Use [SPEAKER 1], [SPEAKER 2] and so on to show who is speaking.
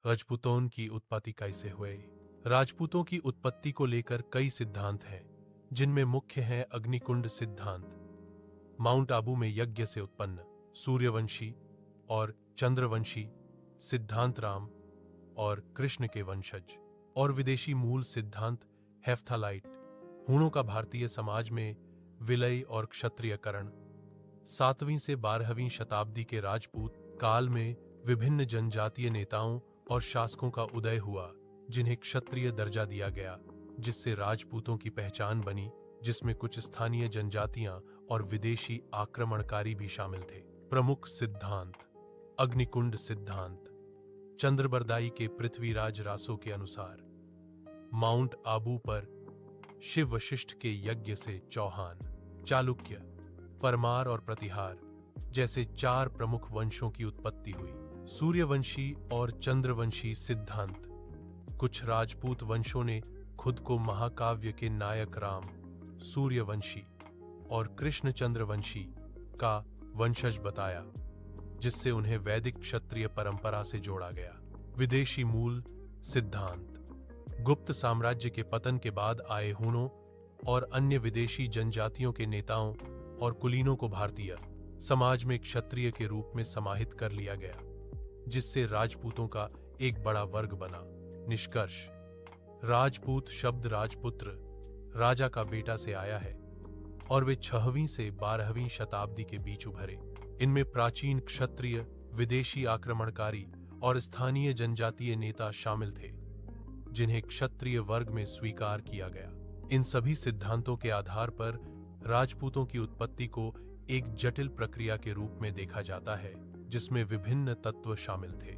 [SPEAKER 1] राजपूतों की उत्पत्ति कैसे हुई। राजपूतों की उत्पत्ति को लेकर कई सिद्धांत हैं, जिनमें मुख्य है अग्निकुंड सिद्धांत, माउंट आबू में यज्ञ से उत्पन्न सूर्यवंशी और चंद्रवंशी सिद्धांत, राम और कृष्ण के वंशज, और विदेशी मूल सिद्धांत हेफ्थालाइट, हूणों का भारतीय समाज में विलय और क्षत्रियकरण। 7वीं से 12वीं शताब्दी के राजपूत काल में विभिन्न जनजातीय नेताओं और शासकों का उदय हुआ, जिन्हें क्षत्रिय दर्जा दिया गया, जिससे राजपूतों की पहचान बनी, जिसमें कुछ स्थानीय जनजातियां और विदेशी आक्रमणकारी भी शामिल थे। प्रमुख सिद्धांत अग्निकुंड सिद्धांत, चंद्रबरदाई के पृथ्वीराज रासो के अनुसार माउंट आबू पर शिव वशिष्ठ के यज्ञ से चौहान, चालुक्य, परमार और प्रतिहार जैसे 4 प्रमुख वंशों की उत्पत्ति हुई। सूर्यवंशी और चंद्रवंशी सिद्धांत, कुछ राजपूत वंशों ने खुद को महाकाव्य के नायक राम, सूर्यवंशी और कृष्ण चंद्रवंशी का वंशज बताया, जिससे उन्हें वैदिक क्षत्रिय परंपरा से जोड़ा गया। विदेशी मूल सिद्धांत, गुप्त साम्राज्य के पतन के बाद आए हूणों और अन्य विदेशी जनजातियों के नेताओं और कुलीनों को भारतीय समाज में क्षत्रिय के रूप में समाहित कर लिया गया, जिससे राजपूतों का एक बड़ा वर्ग बना। निष्कर्ष, राजपूत शब्द राजपुत्र, राजा का बेटा से आया है, और वे 6वीं से 12वीं शताब्दी के बीच उभरे। इनमें प्राचीन क्षत्रिय, विदेशी आक्रमणकारी और स्थानीय जनजातीय नेता शामिल थे, जिन्हें क्षत्रिय वर्ग में स्वीकार किया गया। इन सभी सिद्धांतों के आधार पर राजपूतों की उत्पत्ति को एक जटिल प्रक्रिया के रूप में देखा जाता है, जिसमें विभिन्न तत्व शामिल थे।